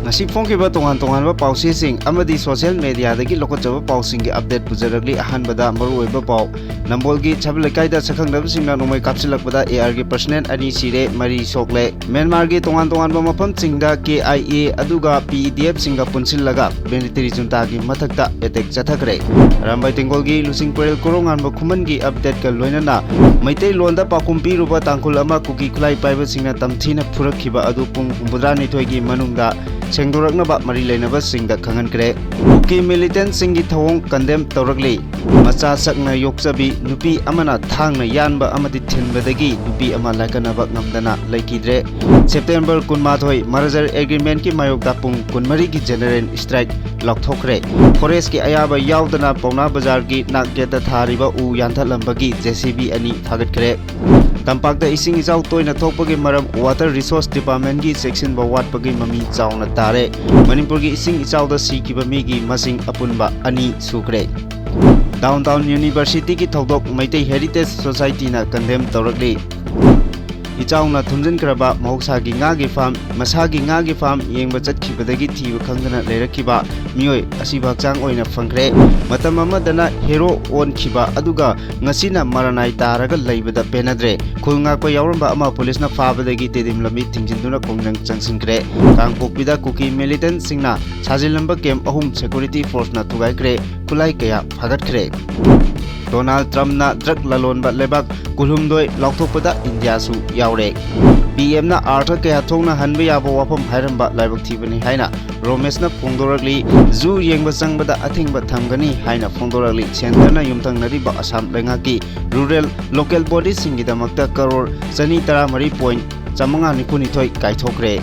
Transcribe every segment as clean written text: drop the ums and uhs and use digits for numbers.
Ngasi phongkiba tongan pausising amadi social media dagi lokotjaba pausingi update pujaragli ahanbada maruoiba pau Nambolgi chablekaida sakhangdabsingna nomai kapsilakbada AR gi personnel ani sire mari sokle Myanmar gi tongan mafam singda KIA aduga PDF singa punsillaga military junta gi mathakta attack chathakre Rambai Tengol gi lusing perel korongan ba khuman gi update ka loinana maitai londa pakumpi ruba tangkul ama kuki khulai paiba singna tamthina phurakhiba adu pung 83 gi manungda Sengdoraknaba mari lainaba singda khangankre Kuki militant singi thawong condemn tawrakli macha sakna yoksabi nupi amana thangna yanba amadi thinbadagi nupi ama laikanaba ngamdana laikidre September 18 Merger Agreement ki mayokda pung 13 ki general strike lokthokre Forest ki ayaba yaudana Pauna Bazar ki nakgeta thariba u yanthalambagi JCB ani phagatkre Tampakta ising ijaw toina thokpagi maram Water Resource Department gi section ba watpagi mami chawna tare Manipur gi ising ijaw da sikiba mi gi masing apunba ani sukre Downtown University ki thodok Maitai Heritage Society na condemn tawrakli Ichawna thumjin kraba mahoksa gi nga gi farm masa gi nga gi farm yengba chatkibadagi thiba khangdana leirakhiba mioi asiba chang oina phangre matam amadana hero on khiba aduga ngasina maranai taraga leibada penadre khulnga ko yauramba ama police na fabadagi tedim lami tingjinduna kongjang changsinkre kangpokpida kuki militant singna sajilamba camp ahum security force na thugaikre kulai kaya phagatkre Donald Trump na drug lalonba lebak kulhumdoi laukthokpada India su yaure PM na artha kaya thongna hanba yaba wafam hairamba laibak thibani haina Romesh na phongdoragli zu yengba changbada athingba thamgani haina phongdoragli center na yumthangnari ba Assam lengaki rural local body singi damakta crore 113.9 kaithokre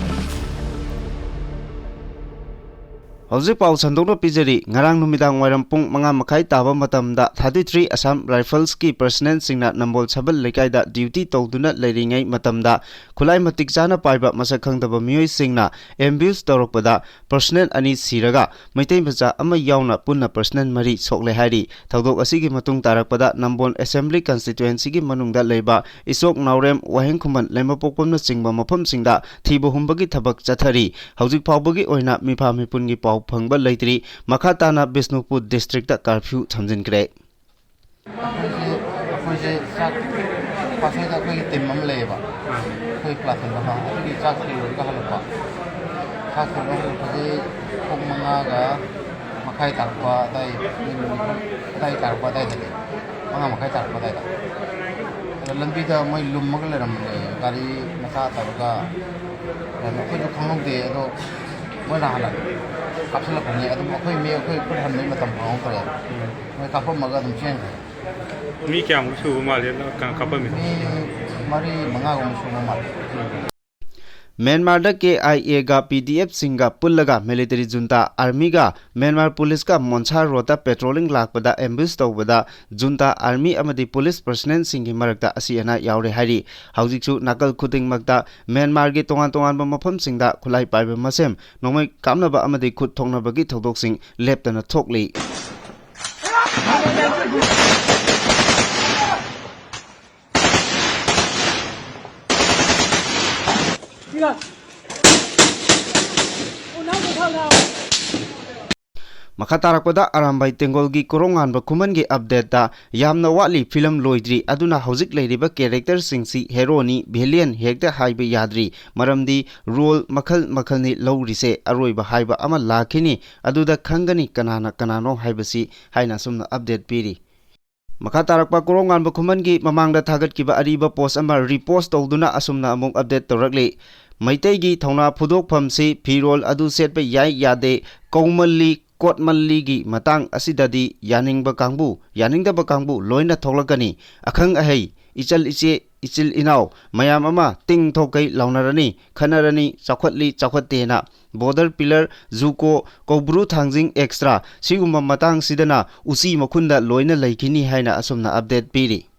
Hauzik pau sandokna pijari ngarang numidang wairam pung manga makai taba matamda 33 Assam Rifles ki personnel singna nambol sabal lekaida duty tawduna leiringai matamda khulai matik chana paiba masakhangdaba mioi singna ambush tawrokpada personnel ani siraga maitai macha ama yauna punna personnel mari sokle hari tawdok asigi matung tarakpada nambol assembly constituency gi manungda leiba isok naurem waheng khuman lemapokpamna chingba mafam singda thibo humbagi thabak chathari hauzik phaubagi oina mifa mipun gi Phangba Laitri Makhatana Bisnupur district da curfew thamjinkre kapsula punya atau akhoi me akhoi pun mai matam hong kare mai kapam maga dum chen mi kya musu mal ya kapam mi mari manga musu mal Myanmar da KIA ga PDF singa pullaga military junta army ga Myanmar police ka moncha rota patrolling lakpada ambush tawbada junta army amadi police personnel singi marakta asiana yaure hari haujiksu nakal khuting makta Myanmar gi tongan ba mafam singda khulai paiba masem nomai kamnaba amadi khut thongna bagi thodok sing leptana thokli Makatarakpada Arambai Tengol gi korongan ba khuman gi update da yamna wali film loidri aduna hauzik leiriba character singsi heroni villain hekta haiba yadri maramdi role makhal ni lowrise aroiba haiba ama lakhini aduda khangani kanano haibasi haina sumna update piri Makatarakpa korongan ba khuman gi mamangda thagat kiba ariba post ama repost tawduna asumna among update tawrakli Maitai gi thongna phudok phamsi phirol adu setpa yai yade kongmalli Kotmalli gi matang asidadi yaningba kangbu yaningdaba kangbu loina thoklakani akhang ahei ichal ichil inaw mayam ama ting thokai launarani khanarani chakhwattena border pillar zuko kobru thangjing extra siguma matang sidana usi makhunda loina laikini haina asumna update piri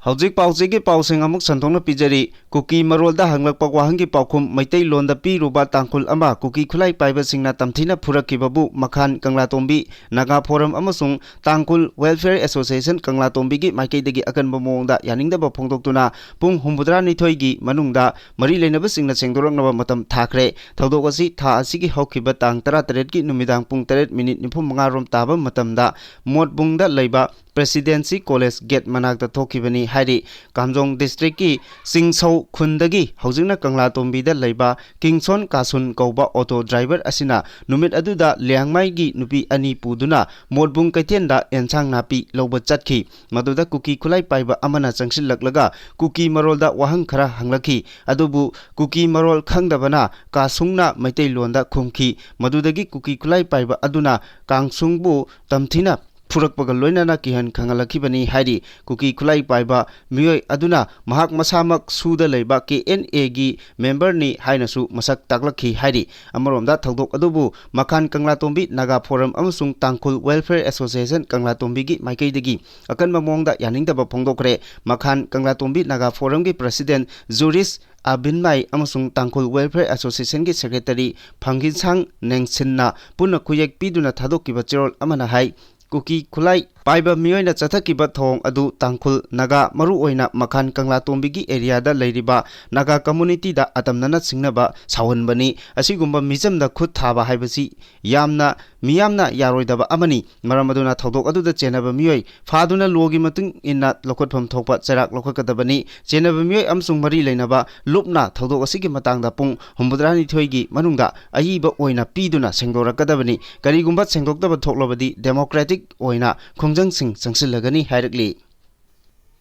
Hauzik pauchigi pausing amuk santongna pijari kuki marolda hanglakpa wahangi paukhum maitai londa piruba tangkul ama kuki khulai paiba singna tamthina phurakibabu makhan Kanglatombi Naga Forum amasung Tangkul Welfare Association Kanglatombi gi maikaidagi akanba mongda yaningdaba phongdoktuna pung 72 gi manungda mari leinaba singna sengdoraknaba matam thakre thodok asi tha asigi hokhiba tang 13 gi numidang pung 3 minute 45 rom taba matamda motbungda leiba Presidency College Gate Manakta Thokibani Hari Kamjong District ki Singsau Khundagi Haujingna Kanglatombi da leiba Kingson Kasun Kauba auto driver asina numit aduda Liangmai gi nupi ani puduna Modbung Kaitenda Ensang Napi Loba Chatki Maduda Kuki Kulai Paiba Amana Changsillaklaga Kuki Marolda Wahang khara hanglaki adubu Kuki Marol khangdabana Kasungna Maitai Londa Khumki Madudagi Kuki Kulai Paiba aduna Kangsungbu Tamthina Purakpaga loinana kihan khangalakibani hari kuki khulai paiba mioi aduna mahak masamak suda leiba KNA gi member ni hainasu masak taklakhi hari amaromda thodok adubu Makhan Kanglatombi Naga Forum amasung Tangkul Welfare Association Kanglatombi gi maikaidagi akanba mongda yaningdaba phongdokre Makhan Kanglatombi Naga Forum gi president Juris Abinmai amasung Tangkul Welfare Association gi secretary Phanginsang Nengsinna punna khuyek piduna thadokiba cherol amana hai Kuki Kulai Paiba Mioina Chathakiba Thong adu Tangkul Naga Maru oina Makhan Kanglatombi gi area da leiriba Naga community da atamnana singnaba sawhanbani asigumba mijamda khut thaba haibasi yamna miyamna yaroidaba amani maramaduna thodok adu da chenaba mioi phaduna logi matung inna lokotpham thokpa charak lokakadabani chenaba mioi amsung mari leinaba lupna thodok asigi matangda pung 72 gi manungda ayiba oina piduna sengdorakadabani karigumba sengdoktaba thoklobadi democratic oina khongjang sing changsilagani hairikli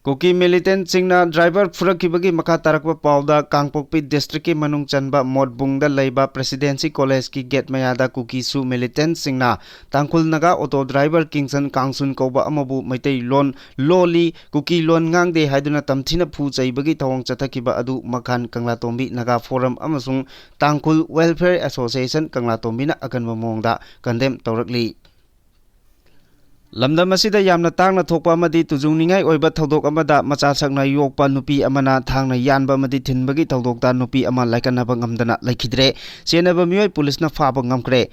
Kuki militant singna driver furakibagi makha tarakba pauda Kangpokpi district ki manung chanba Modbungda leiba Presidency College ki gate mayada Kuki su militant singna Tangkul Naga auto driver Kingson Kangsun Kauba amabu maitai lon loli Kuki lon ngangde haiduna tamthina phu chaibagi thawang chathakiba adu Makhan Kanglatombi Naga Forum amasung Tangkul Welfare Association Kanglatombi na akanba mongda condemn tawrakli Lamdam asida yamna tangna thokpa amadi tujungningai oiba thodok amada macha sakna yokpa nupi amana thangna yanba amadi thinbagi thodokta nupi ama laikanaba ngamdana laikhidre senaba mioi pulisna faba ngamkre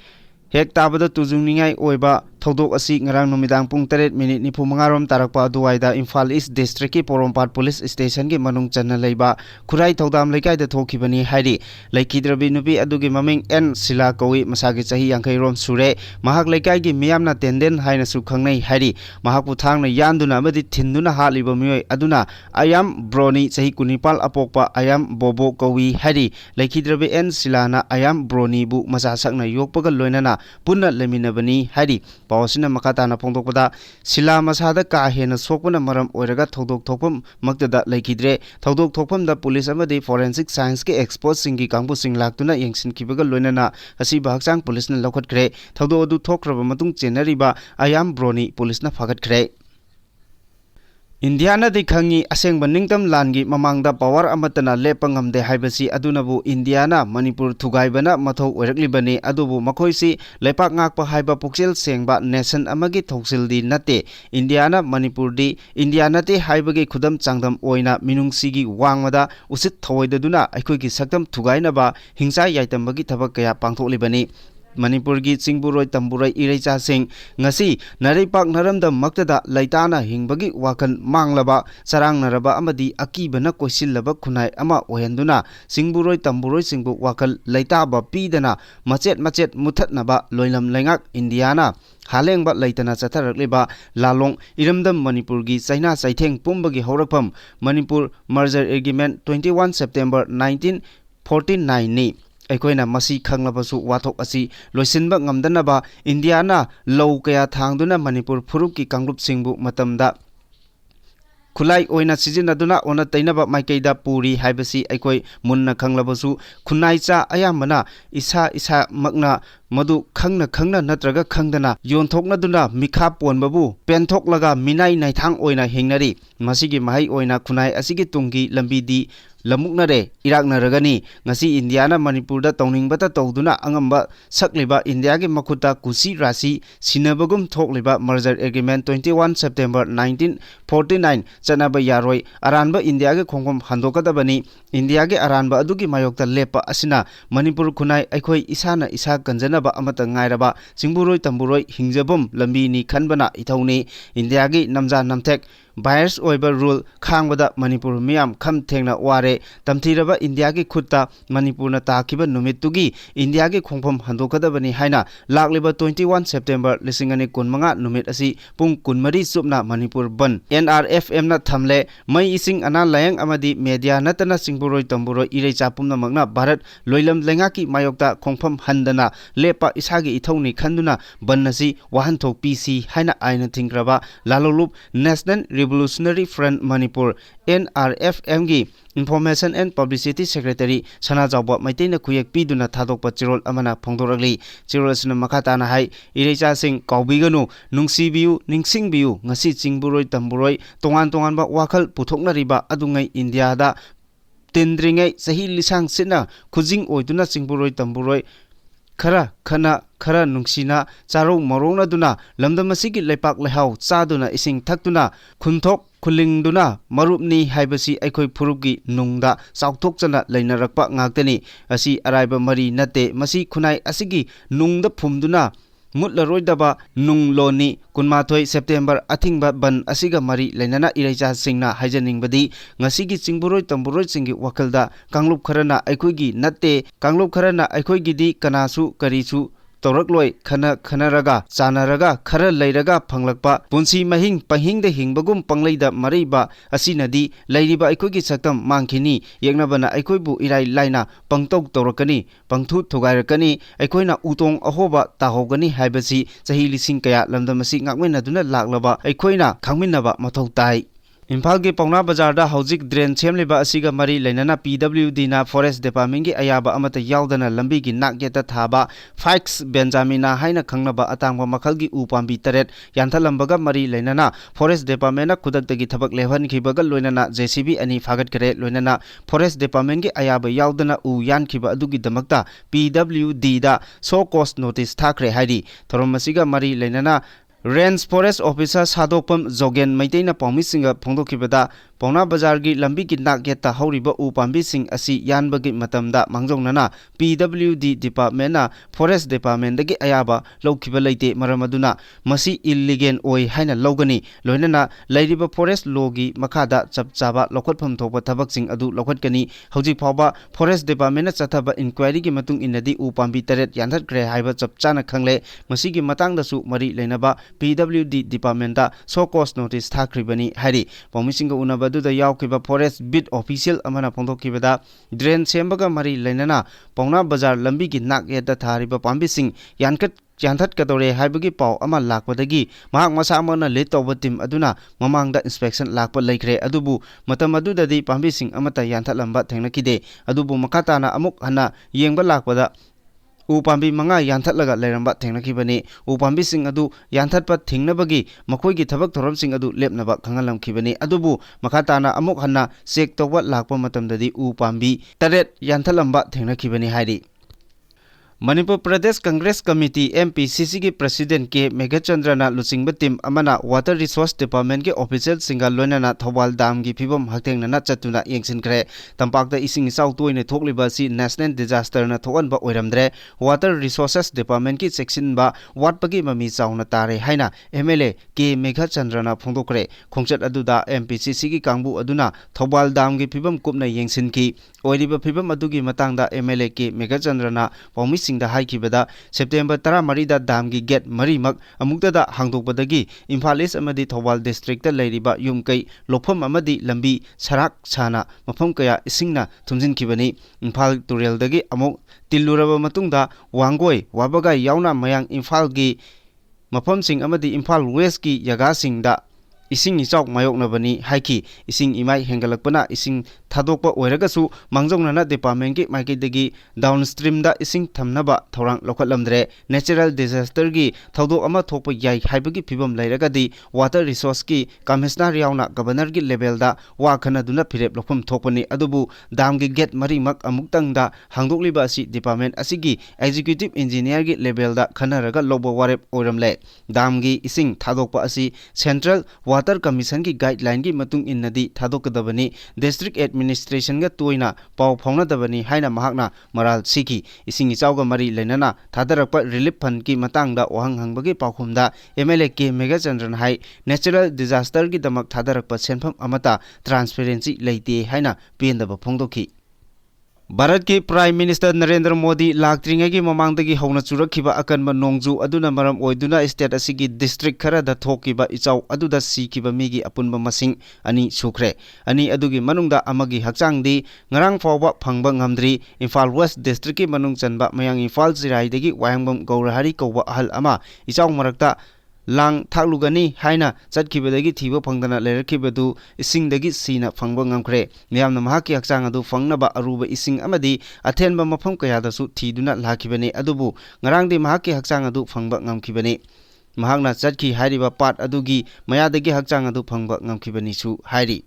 hek tabada tujungningai oiba thodok asi ngarang numidang pung 3 minute 45 rom tarakpa duwaida Imphal East District ki Porompat Police Station ki manung channa leiba Khurai Thodam Laikai da thokibani hairi laikhidrabi nupi adugi maming N Sila Kawi masagi chahi 50 rom sure mahak laikai gi miyamna tenden haina su khangnai hairi mahak pu thangna yanduna amadi thinduna haliba mioi aduna Ayam Broni chahi 19 apokpa Ayam Bobo Kawi hairi laikhidrabi N Sila na Ayam Broni bu macha sakna yokpaga loinana punna leminabani hairi Pawasina makatana phongdokpada Sila masada ka hena sokpana maram oiraga thodok thokpam maktada laikhidre thodok thokpam da police amadi forensic science ke expert singi kangbu sing laktuna yengsin kibaga loinana asi bahakchang police na lokhatkre thodok adu thokraba matung chenariba Ayam Broni police na phagatkhre Indiana di khangi asengba ningtam langi mamangda power amatana lepangamde haibasi adunabu Indiana Manipur thugaibana mathau oiraklibani adubu makhoisi lepak ngakpa haiba puksil sengba nation amagi thoksildi nate Indiana Manipur di Indiana te haibagi khudam changdam oina minungsigi wangmada usit thoidaduna aikhoigi saktam thugainaba hingsa yaitambagi thabak kaya pangthoklibani Manipur gi Chingburoi Tamburai Ireicha Singh ngasi Naraipak Naramda Maktada Laitana Hingbagi Wakan Manglaba Sarang Naraba Amadi Akibana Koisilaba Kunai Ama Ohenduna Chingburoi Tamburoi Singbu Wakal Laitaba Pidana Machet Muthatnaba Loilam Lengak Indiana Halengba Laitana Chatharakliba Lalong Iramdam Manipur gi China Saitheng Pumbagi Horakpam Manipur Merger Agreement 21 September 1949 ni Aikoina masi khanglabasu wathok asi loisinba ngamdanaba Indiana low kaya thangduna Manipur phurupki kangrup singbu matamda Khulai oina sizinaduna ona tainaba maikaida puri haibasi aikoi munna khanglabasu khunaicha ayamana isa makna madu khangna natraga khangdana yonthoknaduna mikha ponbabu penthoklaga minai naithang oina hingnari masigi mahai oina khunai asigi tunggi lambidi lamuknare iraknaragani ngasi India na Manipur da tawningbata tawduna angamba sakliba India gi makuta kusi rasi sinabagum thokliba merger agreement 21 September 1949 chanaba yaroi aranba India gi khongkom handokadabani India gi aranba adugi mayokta lepa asina Manipur khunai aikhoi isana isa kanjanaba amata ngairaba singburoi tamburoi hingjabum lambi ni khanbana ithauni India gi namja namthek bias oiba rule khangbada Manipur miyam kham thengna ware tamthiraba India gi khutta Manipur na takiba numittugi India gi khongphom handokadabani haina lagliba 21 September 2015 numit asi pung 13 supna Manipur ban NRFM na thamle mai ising ana layang amadi media natana singburoi tamburoi ireicha pumna magna Bharat loilam lengaki mayokta khongphom handana lepa isagi ithongni khanduna bannasi wahanthok PC haina aina thingraba lalolup National Revolutionary Front Manipur NRFM gi Information and Publicity Secretary Sana Jawba Maitena Kuyek Piduna Thadokpa Chirol Amana Phongdoragli Chirol Sina Makhatana Hai Irecha Sing Kaubiganu Nungsibiu Ningsingbiu Ngasi Chingburoi Tamburoi Tongan ba Wakhal Puthoknariba Adungai India da Tindringai Sahi Lisang Sina Khujing Oiduna Chingburoi Tamburoi Khara Khana Khara Nungsina Charo Morona Duna Lamdamasigi Lepak Lehau Chaduna Ising Thakduna Khunthok Khulingduna Marupni Haibasi Aikhoi Phurupgi Nungda Sauthokchana Leinarakpa Ngaktani Asi Araiba Mari Nate Masi Khunai Asigi Nungda Phumduna Mutlaroidaba Nungloni Kunmathoi September Athingba Ban Asiga Mari Leinana Irecha Singna Haijaningbadi Ngasigi Chingburoi Tamburoi Singi Wakalda Kanglup Kharana Aikhoigi Natte Kanglup Kharana Aikhoigi di Kanasu Karisu Torakloi Khana Khanaraga Chanaraga Khara Leiraga Phanglakpa Punsi Mahing Panghingda Hingbagum Pangleida Mariba Asinadi Leiriba Aikhoigi Sakam Mangkhini Yegnabana Aikhoibu Irai Laina Pangtok Torakani Pangthu Thugairakani Aikhoina Utong Ahoba Tahogani Haibasi Chahi Lising Kaya Lamdamasi Ngakmenaduna Laklaba Aikhoina Khangminnaba Mathau Tai Imphal gi Pauna Bazar da Haujik Drain Chemliba Asiga Mari Leinana PWD na Forest Department gi ayaba amata yaudana lambi gi nakyeta thaba Fikes Benjamina haina khangnaba atangba makhal gi upambi taret yanthalambaga Mari Leinana Forest Department na khudaktagi thabak lehwan khibaga loinana JCB ani phagat kare loinana Forest Department gi ayaba yaudana u yan khiba adugi damakta PWD da so cost notice thakre haidi thoromasiga Mari Leinana Range Forest Officer Sadopam Zogen Maitena Paumisinga Phongdokibada Pauna Bazar gi lambi gi nakyeta hauriba upambi sing asi yanbagi matamda mangjongnana PWD Department na Forest Department dagi ayaba lokhiba leite maramaduna masi illegal oi haina logani loinana leiriba forest law gi makhada chapchaba lokhatpham thokba thabak sing adu lokhatkani hojik phawba Forest Department na chathaba inquiry gi matung inadi upambi taret yanthat kre haiba chapchana khangle masi gi matangda su mari leinaba PWD Department da so cost notice thakribani hari paumisinga unaba du da yaukiba forest bid official amana phongdokibada drain sembaga mari leinana Pauna Bazar lambi gi nakyeta thariba pambising yantat kadore haibagi pau ama lakpadagi mahak masa amana lead tawba team aduna mamangda inspection lakpa laikre adubu matam adudadi pambising amata yanthatlamba thengnakide adubu makhatana amuk hana yengba lakpada upambi manga yanthatlaga leiramba thengnakibani upambi sing adu yanthatpa thingnabagi makhoigi thabak thorom sing adu lepnaba khangalamkhibani adubu makhatana amuk hanna check tawba lakpa matamdadi upambi taret yanthalamba thengnakibani hairi Manipur Pradesh Congress Committee MPCC ki President K Meghachandrana Luchingba team amana Water Resource Department ki official singa loinana Thawal Dam gi phibam haktengnana chatuna yengsinkre tampakta ising isau toine thokliba si national disaster na thokanba oiramdre Water Resources Department ki section ba watpagi mami chauna tare haina MLA K Meghachandrana phongdokre khongchat aduda MPCC ki kangbu aduna Thawal Dam gi phibam kupna yengsinki oiriba phibam adugi matangda MLA K Meghachandrana paumi da haikibada September 13 da dam gi gate marimak amuktada hangdokpadagi Imphal East amadi Thawal district da leiriba yumkai lopham amadi lambi sarak chana mafam kaya isingna thumjinkibani Imphal Turel dagi amuk tiluraba matungda Wangoi Wabagai yauna mayang Imphal gi mafamsing amadi Imphal West gi yaga singda ising ichok mayoknabani haiki ising imai hengalakpana ising थादोकपा ओइरगसु मांगजोंनाना department की माइकेदगी downstream दा इसिंग थमनबा थौरांग लौखटलमद्रे natural disaster की थौदोक अमा थोकपा याई हाइबगी फिबम लैरगदी water resource की कमिश्नर यावना गवर्नर की लेवल दा वा खनदुना फिरेप लौफम थोकपनी अदुबु दाम की गेट मरीमक अमुक्तंगदा हांगदोकलिबा असि डिपार्टमेंट असिगी एग्जीक्यूटिव इंजीनियर की लेवल दा खनरगा लौबा वारेप ओइरमले दाम की इसिंग थादोकपा असि सेंट्रल वाटर कमीशन की गाइडलाइन की मतुंग इन्नदी थादोकदबनी डिस्ट्रिक्ट एडमिनिस्ट्रेशन गा तोइना पाव फाउनदबनी हाइना महाकना मराल सिकी इसिंग इचाउगा मरी लेनना थादरकपा रिलीफ फंड की मतंगदा ओहंग हंगबगी पाखुमदा एमएलए के मेगाचंद्रन हाई नेचुरल डिजास्टर की दमक थादरकपा सेनफम अमता ट्रांसपेरेंसी लेते हाइना पेंदब फोंदोखी भारत की प्राइम मिनिस्टर नरेंद्र मोदी लाक्ट्रिंगेगी ममांगदगी हौना चुरखिबा अकनबा नोंजू अदुना मरम ओइदुना स्टेट असिगी डिस्ट्रिक्ट खरदा थोकिबा इचाउ अदुदा सीकिबा मिगी अपुनबा मसिंग अनि सुख्रे अनि अदुगी मनुंगदा अमगी हक्चांगदी ngarang फावबा फंगबा ngamdri Imphal waste district की मनुंग चनबा मयांग इम्फाल जिराइदगी वायंगबम गौरहरी कौबा अहल अमा इचाउ मरकता लांग थाकलुगनी हाइना चटखिबदगी थीबा फंगदना लेरखिबदु इसिंगदगी सीना फंगबा ngamkhre मियामना महाकी हक्चांग अदु फंगनबा अरुबा इसिंग अमदी अथेनबा मफम कयादसु थीदुना लाखिबने अदुबु ngarangdi महाकी हक्चांग अदु फंगबा ngamkhibani महाकना चटखि हाइरिबा पाट अदुगी मयादगी हक्चांग अदु फंगबा ngamkhibanisu हाइरि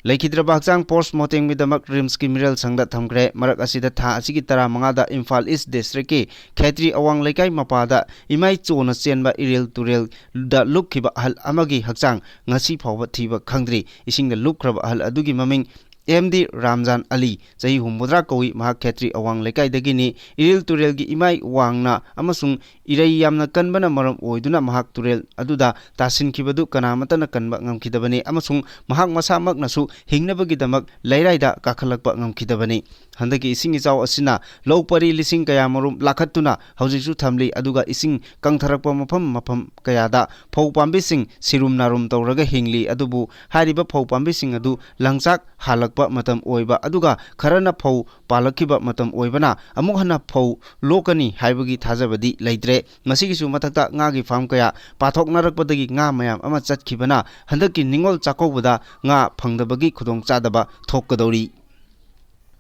लेखिद्रबा हक्चांग पोस्टमार्टम मिदमक रिम्स की मिरल संगदा थमख्रे मरक असिदा था असिगी 15 इम्फाल ईस्ट डिस्ट्रिक्ट की खेत्री अवांग लेकाई मपादा इमाई चोना चेनबा इरेल तुरेल दा लुकखिबा अहल अमगी हक्चांग ngasi फावबा थीबा खंगद्री इसिंग लुकख्रबा अहल अदुगी ममिंग एमडी रामजान अली चही हुमुद्रा कोई महा खेत्री अवांग लेकाइदगिनी इरेल तुरेल की इमाई वांगना अमसुंग इरई यामना कनबना मरम ओइदुना महाक तुरेल अदुदा तासिनखिबदु कनामतना कनबा ngamkhidabani अमसुंग महाक मसामकनसु हिंगनबगिदमक लैराइदा काखलकपा ngamkhidabani हंदकी इसिंग इचाउ असिना लौपरी लिसिंग कया मरुम लाखत्तुना हौजिसु थमली अदुगा इसिंग कंथरकपा मफम कयादा फौ पांबिसिंग सिरुम नारुम तौरगा हिंगली अदुबु हारिबा फौ पांबिसिंग अदु लंगचाक हालकपा मतम ओइबा अदुगा खरना फौ पालखिबा मतम ओइबना अमुक हना फौ लोकनी हाइबगी थाजबदी लैद्रे मसिगिसु मथक्ता ngaगी फार्म कया पाथोकनरकपदगी nga mayam ama चटखिबना हंदकी निंगोल चाकोबदा nga फंगदबगी खुदोंग चादबा थोकदौरी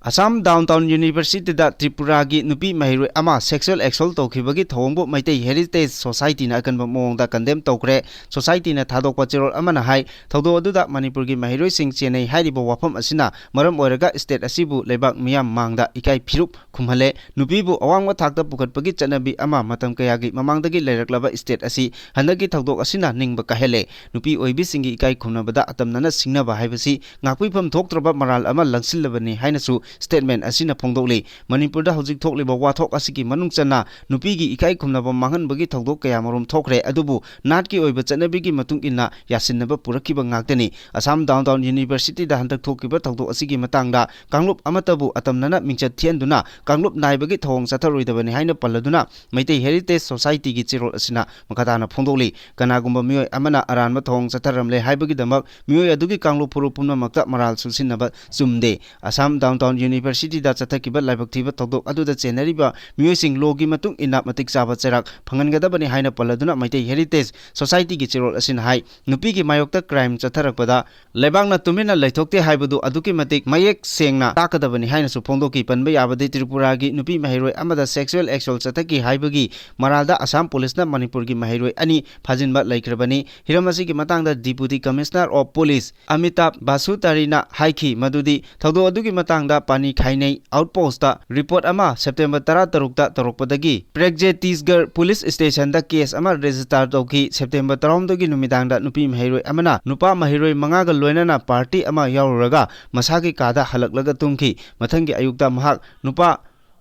असम डाउनटाउन यूनिवर्सिटी दा त्रिपुरा की नुपी महिरोय अमा सेक्सुअल एक्सॉल्ट तौखिबगी थौंगबो मैतै हेरिटेज सोसाइटी ना अकनबा मोंगदा कंडेम तौखरे सोसाइटी ना थादोकपा चिरोल अमना हाई थौदो अदुदा मणिपुर की महिरोय सिंग चेनै हाइरिबो वाफम असिना मरम ओइरगा स्टेट असिबु लेबाक मियाम मांगदा इकाई फिरुप खुमहले नुपीबु अवांगवा थाकता पुखटपगी चनबी अमा मतम कयागी ममांगदगी लेरकलबा स्टेट असि हंदकी थौदोक असिना निंगबा काहेले नुपी ओइबी सिंगी इकाई खुमनबदा अतमनना सिंगनबा हाइबसी ngakwifam थोकत्रबा मराल अमा लंगसिलबनी हाइनसु स्टेटमेंट असिना फोंदोकली मणिपुर दा हौजिक थोकलिबा वाथोक असिकी मनुंग चना नुपी की इकाई खुमनबा मांगनबगी थौदोक कया मरुम थोकरे अदुबु नाट की ओइबा चनबीगी मतुंग इन्ना यासिनबा पुरखिबा ngaktani असम डाउनटाउन यूनिवर्सिटी दा हंतक थोकिबा थौदोक असिकी मतंगदा कांगलुप अमतबु अतमनना मिंचत थियनदुना कांगलुप नाइबगी थौंग चथरोइदबनी हाइना पल्लदुना मैतै हेरिटेज सोसाइटी की चिरोल असिना मखदाना फोंदोकली कनागुंबा मियोय अमना अरानबा थौंग चथरमले हाइबगी दमक मियोय अदुगी कांगलुप पुरु पुनमक्ता मराल सुसिनबा चुमदे असम डाउनटाउन यूनिवर्सिटी दा चथकिबा लाइबक्थिबा थौदोक अदुदा चेनरिबा मियोयसिंग लोगी मतुंग इन्ना मतिक चाबा चेराक फंगनगदबनी हाइना पल्लदुना मैतै हेरिटेज सोसाइटी की चिरोल असिन हाई नुपी की मायोक्ता क्राइम चथरकपदा लेबांगना तुमिना लैथोकते हाइबदु अदुकी मतिक मयेक सेंगना ताकदबनी हाइनासु फोंदोकी पनबा याबदि त्रिपुरा की नुपी महिरोय अमदा सेक्सुअल एक्सॉल्ट चथकी हाइबगी मरालदा असम पुलिसना मणिपुर की महिरोय अनि फाजिनबा लैख्रबनी हिरमसी की मतंगदा deputy commissioner of police Amitabh बासुतारीना हाइखी मदुदी थौदो अदुगी मतंगदा पानी खाइनै आउटपोस्टता रिपोर्ट अमा सेप्टेम्बर 13 ता तरोकपदगी प्रेगजेटिसगर पुलिस स्टेशन दा केस अमा रजिस्टर तौकी सेप्टेम्बर 13 गी नुमिदांगदा नुपी महिरोय अमना नुपा महिरोय मंगागा लोइनना पार्टी अमा याउरगा मसागी कादा हलकलगा तुमखी मथंगी अयुक्ता महाक नुपा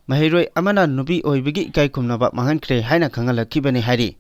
महिरोय अमना नुपी ओइबगी इकाई खुमनबा मांगनख्रे हाइना खंगलखिबनी हाइरि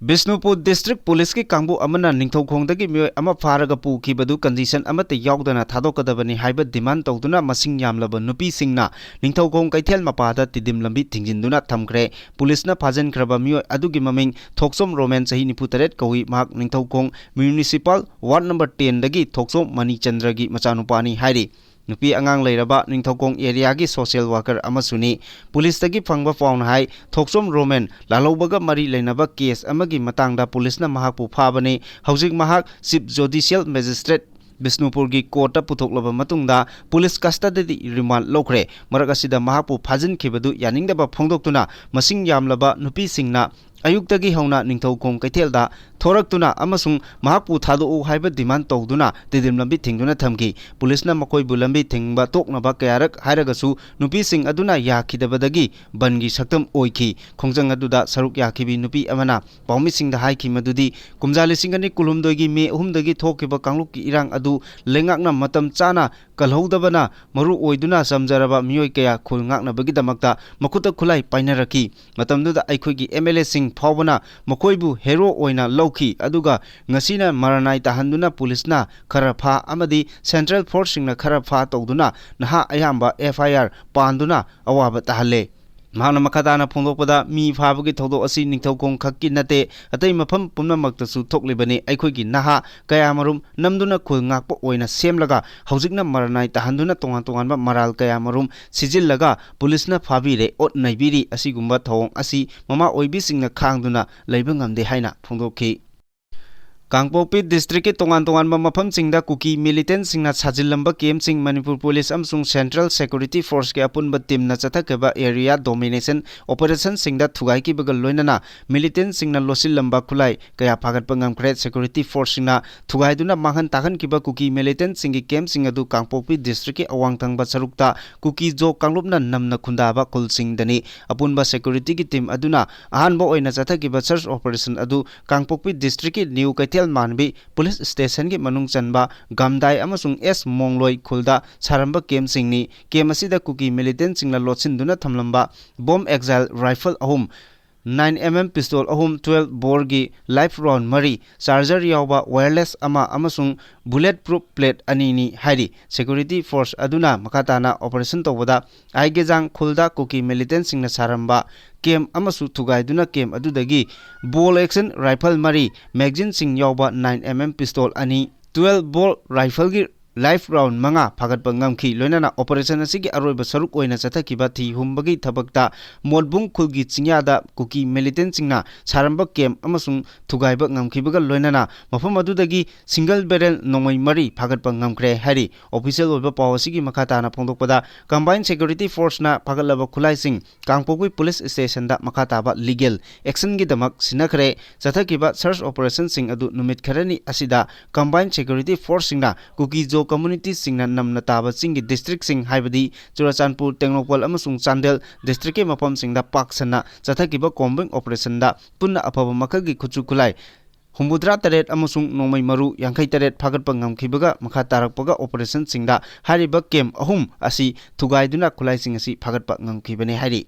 बिष्णुपुर डिस्ट्रिक्ट पुलिस की कांगबु अमना निंगथौखोंदगी मियोय अमा फारगा पुखिबदु कंडीशन अमते याउदना थादोकदबनी हाइबा डिमांड तौदुना मसिंग यामलबा नुपी सिंगना निंगथौखोंग कैथेल मपादा तिदिम लंबी थिंजिनदुना थमख्रे पुलिसना फाजनख्रबा मियोय अदुगी ममिंग थोकसोम रोमेन सही 93 कौई माक निंगथौखोंग म्युनिसिपल वार्ड नंबर 10 दगी थोकसोम मणिचंद्र की मचानुपानी हाइरि नुपी अंगांग लेरबा निंगथौखोंग एरिया की सोशल वर्कर अमसुनी पुलिस तगी फंगबा फाउन हाई थोकसोम रोमेन लालौबगा मरी लेनबा केस अमगी मतंगदा पुलिसना महाकपु फाबने हौजिक महाक चीफ जुडिशियल मजिस्ट्रेट बिष्णुपुरगी कोर्ट पुथोक्लबा मतुंगदा पुलिस कस्टडी रिमांड लौखरे मरक असिदा महापु फाजिनखिबदु यानिंगदबा फोंदोक्तुना मसिंग यामलबा नुपीसिंगना अयुक्तगी हौना निंगथौकोंग कैथेलदा थोरक्तुना अमसुंग महापु थादोउ हाइबा डिमांड तौदुना तिदिम लंबी थिंगदुना थमकी पुलिसना मकोइबु लंबी थिंगबा तोकनबा कयारक हाइरगसु नुपीसिंग अदुना याखिदबदगी बनगी सक्तम ओइखी खोंजंग अदुदा सरुक याखिबी नुपी अमना पाउमिसिंगदा हाइखी मदुदी कुमजा लिसिंग अनि कुलुमदोगी मे अहुमदगी थोकिबा कांगलुकी इरांग अदु लेंगाकना मतम चाना कलहौदबना मरु ओइदुना समजरबा मियोय कया खुलंगाकनबगीदमक्ता मखुता खुलाई पाइनरकी मतमदुदा अइखोइगी एमएलए सिंग फावना मकोइबु हेरो ओइना लौखी अदुगा ngasina maranai tahanduna पुलिसना खरा फा अमदी सेंट्रल फोर्स सिंगना खरा फा तौदुना नहा अयाम्बा एफआईआर पांदुना अवाब ताहले महाना मखादाना फोंदोकपदा मी फाबगी थौदो असि निंगथौकोंग खक्की नते अतै मफम पुनमक्तसु थोकलिबने अइखोइगी नहा कयामरुम नमदुना खुल ngakpa ओइना सेमलगा हौजिकना मरनाइ ताहन्दुना तोंगान तोंगानबा मराल कयामरुम सिजिललगा पुलिसना फाबिरे ओट नैबिरी असिगुम्बा थौंग असि ममा ओइबिसिंगना खांगदुना लैबा ngamde हाइना फोंदोकखि कांगपोकपी डिस्ट्रिक्ट के तोंगान तोंगानबा मफमसिंगदा कुकी मिलिटेंट सिंगना साजिलंबा केमसिंग मणिपुर पुलिस अमसुंग सेंट्रल सिक्योरिटी फोर्स के अपुनबा टीमना चथकबा एरिया डोमिनेशन ऑपरेशन सिंगदा थुगाइकिबगा लोइनना मिलिटेंट सिंगना लोसिलंबा खुलाई कया फागतपा ngamkhre सिक्योरिटी फोर्स सिंगना थुगाइदुना मांगन ताखनकिबा कुकी मिलिटेंट सिंगी केमसिंग अदु कांगपोकपी डिस्ट्रिक्ट के अवांगथंगबा सरुकता कुकी जो कांगलुपना नमना खुंदाबा कुलसिंगदनी अपुनबा सिक्योरिटी की टीम अदुना अहानबा ओइना चथकिबा सर्च ऑपरेशन अदु कांगपोकपी डिस्ट्रिक्ट के new Keithel Manbi police station के मनुंग चनबा गामदाई अमसुंग एस मोंगलोई खुलदा सारंबा केम सिंगनी केम असिदा कुकी मिलिटेंट सिंगला लोचिंदुना थमलंबा बॉम्ब एक्साइल राइफल अहुम 9mm पिस्तौल अहुम 12 बोर की लाइफ राउंड मरी चार्जर यावबा वायरलेस अमा अमसुंग बुलेट प्रूफ प्लेट अनीनी हाइरी सिक्योरिटी फोर्स अदुना मखाताना ऑपरेशन तौबदा आइगेजांग खुलदा कुकी मिलिटेंट सिंगना सारंबा केम अमसु थुगाइदुना केम अदुदगी बॉल एक्शन राइफल मरी मैगजीन सिंग यावबा 9mm पिस्तौल अनी 12 बोल राइफल की लाइफ राउंड मंगा फागतपा ngamखि लोइनाना ऑपरेशन असिगी अरोइबा सरुक ओइना चथकिबा थि हुमबगी थबकता मोडबुंग खुलगी चिंयादा कुकी मिलिटेंट सिंगना सारंबा केम अमसुंग थुगाइबा ngamखिबगा लोइनाना मफम अदुदगी सिंगल बैरल नोंमै मरी फागतपा ngamखरे हारि ऑफिशियल ओइबा पाव असिगी मखाताना फोंदोकपदा कंबाइन सिक्योरिटी फोर्स ना फागलबा खुलाइसिंग कांगपोकपी पुलिस स्टेशन दा मखाताबा लीगल एक्शन गी दमक सिनखरे चथकिबा सर्च ऑपरेशन सिंग अदु नुमित खरनी असिदा कंबाइन सिक्योरिटी फोर्स सिंगना कुकी जो कम्युनिटी सिंगना नमना ताबा सिंगी डिस्ट्रिक्ट सिंग हाइबदी चुराचानपुर टेंगनोपल अमसुंग चांदेल डिस्ट्रिक्ट के मफम सिंगदा पाकसना चथकिबा कॉम्बिंग ऑपरेशन दा पुन्ना अफबा मखगी खुचु खुलाई हुमुद्रा तरेट अमसुंग नोंमै मरु यांखै तरेट फागतपा ngamखिबगा मखा तारकपगा ऑपरेशन सिंगदा हारिबा केम अहुम असि थुगाइदुना खुलाई सिंग असि फागतपा ngamखिबने हारि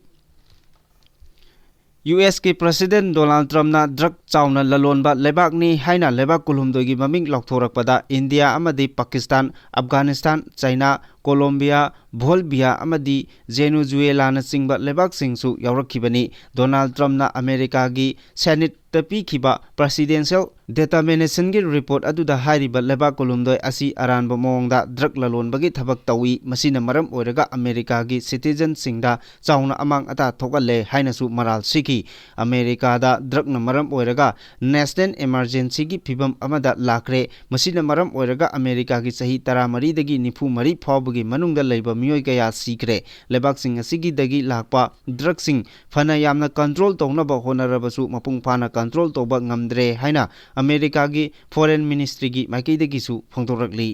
US के प्रेसिडेंट डोनाल्ड ट्रम्प ना ड्रग चाउना ललोनबा लेबाकनी हाइना लेबाक कुलुमदोगी ममिंग लौथोरकपदा इंडिया अमदी Pakistan Afghanistan China Colombia Bolivia अमदी वेनेजुएला चिंबा लेबाक सिंगसु यावरखिबनी डोनाल्ड ट्रम्प ना अमेरिका की सेनेट तपीखिबा प्रेसिडेंशियल डेटरमिनेशन की रिपोर्ट अदुदा हारिबा लेबाक कुलुमदोय असि अरानबा मोंगदा ड्रग ललोनबगी थबक तवी मसिना मरम ओइरगा अमेरिका की सिटीजन सिंगदा चाउना अमांग अता थोगले हाइनासु मराल सिकी अमेरिका दा ड्रग न मरम ओइरगा नेशनल इमरजेंसी की फिबम अमदा लाखरे मसिना मरम ओइरगा अमेरिका की सही 13 दगी 94 फावबगी मनुंगदा लैबा मियोय कया सीखरे लेबाक सिंग असिगी दगी लाखपा ड्रग सिंग फना यामना कंट्रोल तौनबा होनरबसु मपुंग फाना कंट्रोल तौबा ngamdre हाइना अमेरिका की फॉरेन मिनिस्ट्री की माइकैदगिसु फोंदोरकली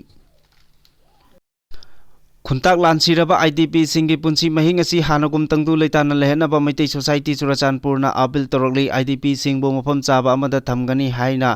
खुंताक लानसिरबा आईडीपी सिंगी पुंसी महिंग असि हानगुम तंगदु लेताना लेहनबा मैतै सोसाइटी चुराचानपुरना अपील तौरकली आईडीपी सिंगबो मफम चाबा अमदा थमगनी हाइना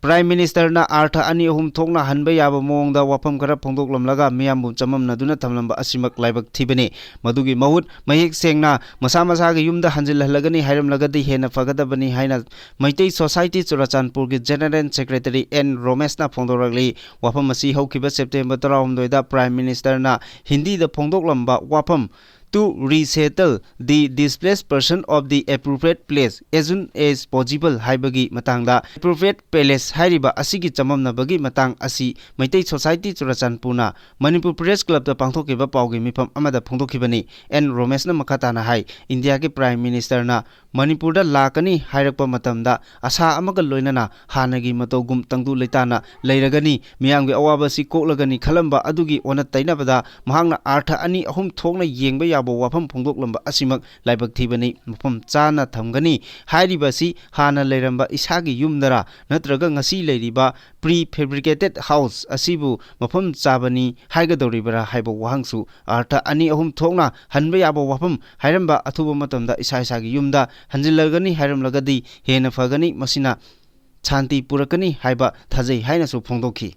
प्राइम मिनिस्टर ना अर्थ अनि अहुम थोकना हनबा याबा मोंगदा वाफम खरा फोंदोकलमलगा मियामबु चममनदुना थमलंबा असिमक लाइबक थिबने मदुगी महुत महिक सेंगना मसा मसागे युमदा हंजिलहलगनी हाइरमलगदि हेना फगदबनी हाइना मैतै सोसाइटी चुराचानपुर की जनरल सेक्रेटरी एन रोमेशना फोंदोरकली वाफम असि हौखिबा सेप्टेम्बर 19 दा प्राइम मिनिस्टर ना हिंदी दा फोंदोकलंबा वाफम to resettle the displaced person of the appropriate place as soon as possible haibagi matangda appropriate place hairiba asigi chamamnabagi matang asi maitai society churachanpurna manipur press club da pangthokiba paugi mifam amada phongdokhibani n romesh na makata na hai india ke prime minister na ꯃꯅꯤꯄꯨꯔꯗ ꯂꯥꯛꯀꯅꯤ ꯍꯥꯏꯔꯛꯄ ꯃꯇꯝꯗ ꯑꯁꯥ ꯑꯃꯒ ꯂꯣꯏꯅꯅ ꯍꯥꯟꯅꯒꯤ ꯃꯇꯧꯒꯨꯝ ꯇꯪꯗꯨ ꯂꯩꯇꯥꯅ ꯂꯩꯔꯒꯅꯤ, ꯃꯤꯌꯥꯝꯒꯤ ꯑꯋꯥꯕ ꯑꯁꯤ ꯀꯣꯛꯂꯒꯅꯤ ꯈꯜꯂꯝꯕ ꯑꯗꯨꯒꯤ ꯑꯣꯟꯅ ꯇꯩꯅꯕꯗ ꯃꯍꯥꯛꯅ ꯑꯥꯔꯊ ꯑꯅꯤ ꯑꯍꯨꯝ ꯊꯣꯛꯅ ꯌꯦꯡꯕ ꯌꯥꯕ ꯋꯥꯐꯝ ꯐꯣꯡꯗꯣꯛꯂꯝꯕ ꯑꯁꯤꯃꯛ ꯂꯥꯏꯕꯛ ꯊꯤꯕꯅꯤ꯫ ꯃꯐꯝ ꯆꯥꯅ ꯊꯝꯒꯅꯤ ꯍꯥꯏꯔꯤꯕ ꯑꯁꯤ ꯍꯥꯟꯅ ꯂꯩꯔꯝꯕ ꯏꯁꯥꯒꯤ ꯌꯨꯝꯗꯔ ꯅꯠꯇ꯭ꯔꯒ ꯉꯁꯤ ꯂꯩꯔꯤꯕ ꯄ꯭ꯔꯤ ꯐꯦꯕ꯭ꯔꯤꯀꯦꯇꯦꯗ ꯍꯥꯎꯁ ꯑꯁꯤꯕꯨ ꯃꯐꯝ ꯆꯥꯕꯅꯤ ꯍꯥꯏꯒꯗꯧꯔꯤꯕꯔꯥ ꯍꯥꯏꯕ ꯋꯥꯍꯪꯁꯨ ꯑꯥꯔꯊ ꯑꯅꯤ ꯑꯍꯨꯝ ꯊꯣꯛꯅ ꯍꯟꯕ ꯌꯥꯕ ꯋꯥꯐꯝ ꯍꯥꯏꯔꯝꯕ ꯑꯊꯨꯕ ꯃꯇꯝꯗ ꯏꯁꯥꯒꯤ ꯌꯨꯝꯗ ꯍꯟꯖꯤꯜꯂꯒꯅꯤ ꯍꯥꯏꯔꯝꯂꯒꯗꯤ ꯍꯦꯟꯅ ꯐꯒꯅꯤ, ꯃꯁꯤꯅ ꯁꯥꯟꯇꯤ ꯄꯨꯔꯛꯀꯅꯤ ꯍꯥꯏꯕ ꯊꯥꯖꯩ ꯍꯥꯏꯅꯁꯨ ꯐꯣꯡꯗꯣꯛꯈꯤ꯫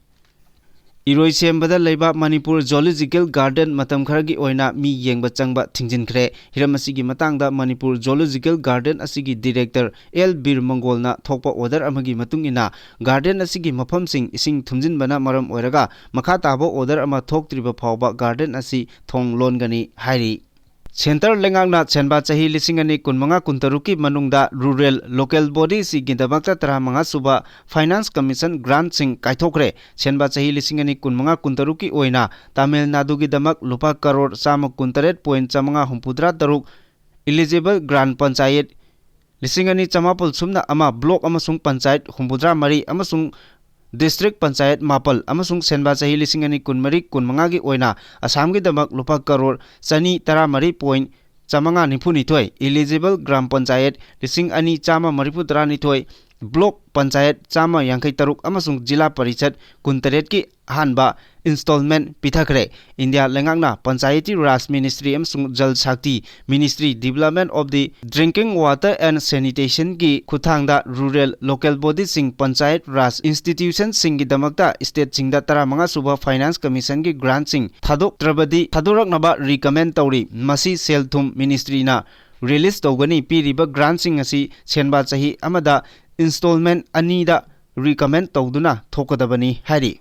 ꯏꯔꯣꯏꯁꯦꯝꯕꯗ ꯂꯩꯕ ꯃꯅꯤꯄꯨꯔ ꯖꯨꯂꯣꯖꯤꯀꯦꯜ ꯒꯥꯔꯗꯦꯟ ꯃꯇꯝ ꯈꯔꯒꯤ ꯑꯣꯏꯅ ꯃꯤ ꯌꯦꯡꯕ ꯆꯪꯕ ꯊꯤꯡꯖꯤꯟꯈ꯭ꯔꯦ꯫ ꯍꯤꯔꯝ ꯑꯁꯤꯒꯤ ꯃꯇꯥꯡꯗ ꯃꯅꯤꯄꯨꯔ ꯖꯨꯂꯣꯖꯤꯀꯦꯜ ꯒꯥꯔꯗꯦꯟ ꯑꯁꯤꯒꯤ ꯗꯤꯔꯦꯛꯇꯔ ꯑꯦꯜ ꯕꯤꯔ ꯃꯪꯒꯣꯜꯅ ꯊꯣꯛꯄ ꯑꯣꯔꯗꯔ ꯑꯃꯒꯤ ꯃꯇꯨꯡ ꯏꯟꯅ ꯒꯥꯔꯗꯦꯟ ꯑꯁꯤꯒꯤ ꯃꯐꯝꯁꯤꯡ ꯏꯁꯤꯡ ꯊꯨꯝꯖꯤꯟꯕꯅ ꯃꯔꯝ ꯑꯣꯏꯔꯒ ꯃꯈꯥ ꯇꯥꯕ ꯑꯣꯔꯗꯔ ꯑꯃ ꯊꯣꯛꯇ꯭ꯔꯤꯕ ꯐꯥꯎꯕ ꯒꯥꯔꯗꯦꯟ ꯑꯁꯤ ꯊꯣꯡ ꯂꯣꯟꯒꯅꯤ ꯍꯥꯏꯔꯤ꯫ ꯁꯦꯟꯇꯔ ꯂꯩꯉꯥꯛꯅ ꯁꯦꯟꯕꯥ ꯆꯍꯤ 2025-26ꯀꯤ ꯃꯅꯨꯡꯗ ꯔꯨꯔꯦꯜ ꯂꯣꯀꯦꯜ ꯕꯣꯗꯤꯁꯤꯡꯒꯤꯗꯃꯛꯇ 35 ꯁꯨꯕ ꯐꯥꯏꯅꯥꯟꯁ ꯀꯃꯤꯁꯟ ꯒ꯭ꯔꯥꯟꯠꯁꯤꯡ ꯀꯥꯏꯊꯣꯛꯈ꯭ꯔꯦ꯫ ꯁꯦꯟꯕꯥ ꯆꯍꯤ 2025-26ꯀꯤ ꯑꯣꯏꯅ ꯇꯥꯃꯤꯜ ꯅꯥꯗꯨꯒꯤꯗꯃꯛ ꯂꯨꯄꯥ ꯀꯔꯣꯔ 168.963 ꯏꯂꯤꯖꯤꯕꯜ ꯒ꯭ꯔꯥꯟꯠ ꯄꯟꯆꯥꯌꯦꯠ 2,901 ꯕ꯭ꯂꯣꯛ ꯑꯃꯁꯨꯡ ꯄꯟꯆꯥꯌꯠ 73 ꯑꯃꯁꯨꯡ ꯗꯤꯁꯇ꯭ꯔꯤꯛ ꯄꯟꯆꯥꯌꯠ 10 ꯑꯃꯁꯨꯡ ꯁꯦꯟꯕꯥ ꯆꯍꯤ 2024-25ꯒꯤ ꯑꯣꯏꯅ ꯑꯁꯥꯝꯒꯤꯗꯃꯛ ꯂꯨꯄꯥꯀꯔꯣꯔ 213.592 eligible gram panchayat 2,132 block panchayat 153 ꯑꯃꯁꯨꯡ ꯖꯤꯂꯥ ꯄꯔꯤꯁꯠ 68ꯀꯤ ꯑꯍꯥꯟꯕ ꯏꯟꯁꯇꯣꯜꯃꯦꯟ ꯄꯤꯊꯈ꯭ꯔꯦ꯫ ꯏꯟꯗꯤꯌꯥ ꯂꯩꯉꯥꯛꯅ ꯄꯟꯆꯥꯌꯦꯇꯤ ꯔꯥꯖ ꯃꯤꯅꯤꯁꯇ꯭ꯔꯤ ꯑꯃꯁꯨꯡ Jal Shakti ministry, development of the drinking water and ꯁꯦꯅꯤꯇꯦꯁꯟꯒꯤ ꯈꯨꯠꯊꯥꯡꯗ ꯔꯨꯔꯦꯜ ꯂꯣꯀꯦꯜ ꯕꯣꯗꯤꯁꯤꯡ, ꯄꯟꯆꯥꯌꯠ ꯔꯥꯖ ꯏꯟꯁꯇꯤꯇ꯭ꯌꯨꯁꯟꯁꯤꯡꯒꯤꯗꯃꯛꯇ ꯁ꯭ꯇꯦꯠꯁꯤꯡꯗ 35 ꯁꯨꯕ ꯐꯥꯏꯅꯥꯟꯁ ꯀꯃꯤꯁꯟꯒꯤ ꯒ꯭ꯔꯥꯟꯠꯁꯤꯡ ꯊꯥꯗꯣꯛꯇ꯭ꯔꯕꯗꯤ ꯊꯥꯗꯣꯔꯛꯅꯕ ꯔꯤꯀꯃꯦꯟ ꯇꯧꯔꯤ꯫ ꯃꯁꯤ ꯁꯦꯜ-ꯊꯨꯝ ꯃꯤꯅꯤꯁꯇ꯭ꯔꯤꯅ ꯔꯤꯂꯤꯖ ꯇꯧꯒꯅꯤ꯫ ꯄꯤꯔꯤꯕ ꯒ꯭ꯔꯥꯟꯠꯁꯤꯡ ꯑꯁꯤ ꯁꯦꯟꯕꯥ ꯆꯍꯤ ꯑꯃꯗ ꯏꯟꯁꯇꯣꯜꯃꯦꯟꯠ 2ꯗ ꯔꯤꯀꯃꯦꯟ ꯇꯧꯗꯨꯅ ꯊꯣꯛꯀꯗꯕꯅꯤ ꯍꯥꯏꯔꯤ꯫